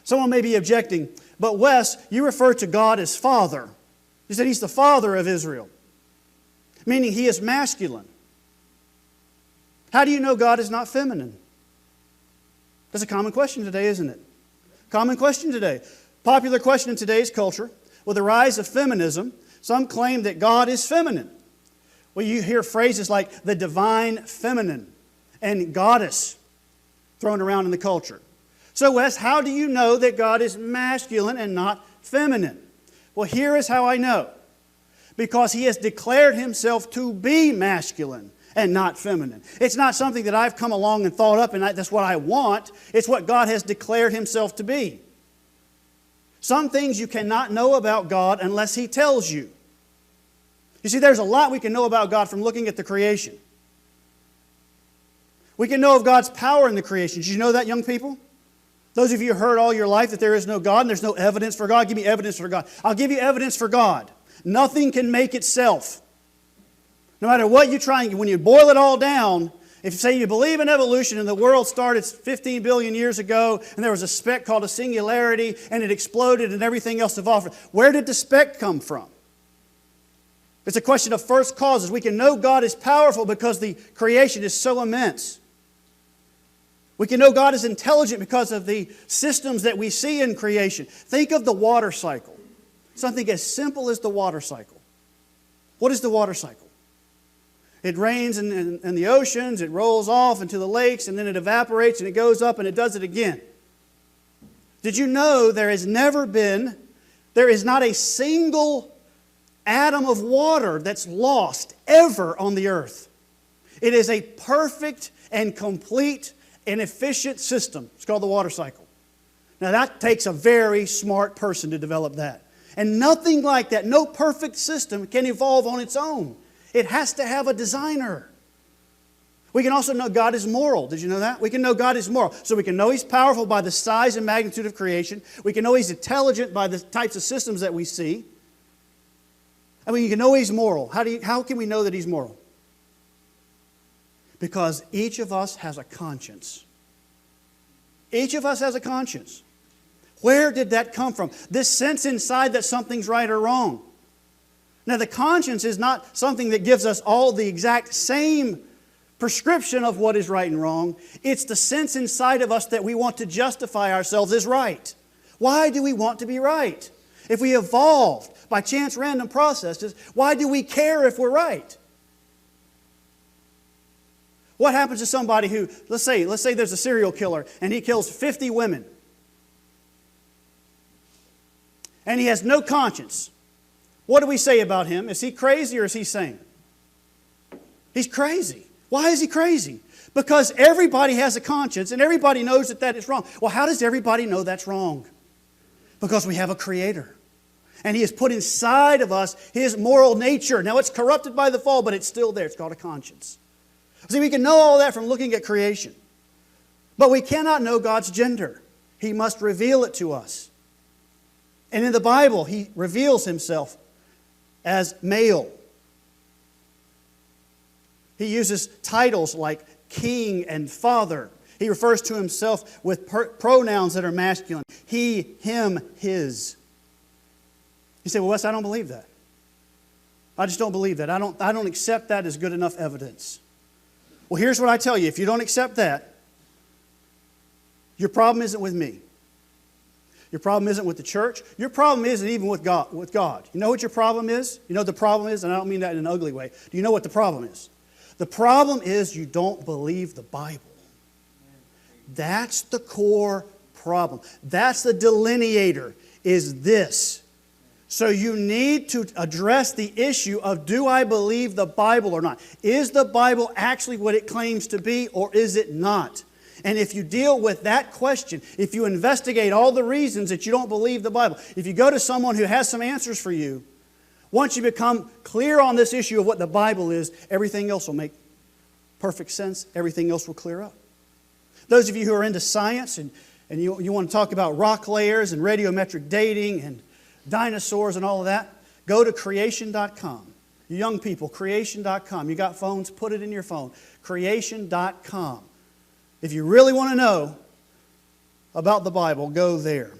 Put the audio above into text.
Someone may be objecting, but Wes, you refer to God as Father. You said He's the Father of Israel, meaning He is masculine. How do you know God is not feminine? That's a common question today, isn't it? Common question today. Popular question in today's culture. With the rise of feminism, some claim that God is feminine. Well, you hear phrases like the divine feminine and goddess thrown around in the culture. So, Wes, how do you know that God is masculine and not feminine? Well, here is how I know. Because He has declared Himself to be masculine and not feminine. It's not something that I've come along and thought up and that's what I want. It's what God has declared Himself to be. Some things you cannot know about God unless He tells you. You see, there's a lot we can know about God from looking at the creation. We can know of God's power in the creation. Did you know that, young people? Those of you who heard all your life that there is no God and there's no evidence for God, give me evidence for God. I'll give you evidence for God. Nothing can make itself. No matter what you try, when you boil it all down, if you say you believe in evolution and the world started 15 billion years ago and there was a speck called a singularity and it exploded and everything else evolved, where did the speck come from? It's a question of first causes. We can know God is powerful because the creation is so immense. We can know God is intelligent because of the systems that we see in creation. Think of the water cycle. Something as simple as the water cycle. What is the water cycle? It rains in the oceans, it rolls off into the lakes, and then it evaporates and it goes up and it does it again. Did you know there is not a single atom of water that's lost ever on the earth? It is a perfect and complete and efficient system. It's called the water cycle. Now that takes a very smart person to develop that. And nothing like that, no perfect system can evolve on its own. It has to have a designer. We can also know God is moral. Did you know that? We can know God is moral. So we can know He's powerful by the size and magnitude of creation. We can know He's intelligent by the types of systems that we see. I mean, you can know He's moral. How can we know that He's moral? Because each of us has a conscience. Each of us has a conscience. Where did that come from? This sense inside that something's right or wrong. Now, the conscience is not something that gives us all the exact same prescription of what is right and wrong. It's the sense inside of us that we want to justify ourselves as right. Why do we want to be right? If we evolved by chance random processes, why do we care if we're right? What happens to somebody who, let's say there's a serial killer and he kills 50 women. And he has no conscience. What do we say about him? Is he crazy or is he sane? He's crazy. Why is he crazy? Because everybody has a conscience and everybody knows that is wrong. Well, how does everybody know that's wrong? Because we have a Creator. And He has put inside of us His moral nature. Now it's corrupted by the fall, but it's still there. It's called a conscience. See, we can know all that from looking at creation. But we cannot know God's gender. He must reveal it to us. And in the Bible, He reveals Himself as male. He uses titles like king and father. He refers to Himself with pronouns that are masculine. He, him, his. You say, well, Wes, I don't believe that. I just don't believe that. I don't accept that as good enough evidence. Well, here's what I tell you. If you don't accept that, your problem isn't with me. Your problem isn't with the church. Your problem isn't even with God. You know what your problem is? You know what the problem is? And I don't mean that in an ugly way. Do you know what the problem is? The problem is you don't believe the Bible. That's the core problem. That's the delineator, is this. So you need to address the issue of, do I believe the Bible or not? Is the Bible actually what it claims to be, or is it not? And if you deal with that question, if you investigate all the reasons that you don't believe the Bible, if you go to someone who has some answers for you, once you become clear on this issue of what the Bible is, everything else will make perfect sense. Everything else will clear up. Those of you who are into science and you want to talk about rock layers and radiometric dating and dinosaurs and all of that, go to creation.com. You young people, creation.com. You got phones, put it in your phone. Creation.com. If you really want to know about the Bible, go there.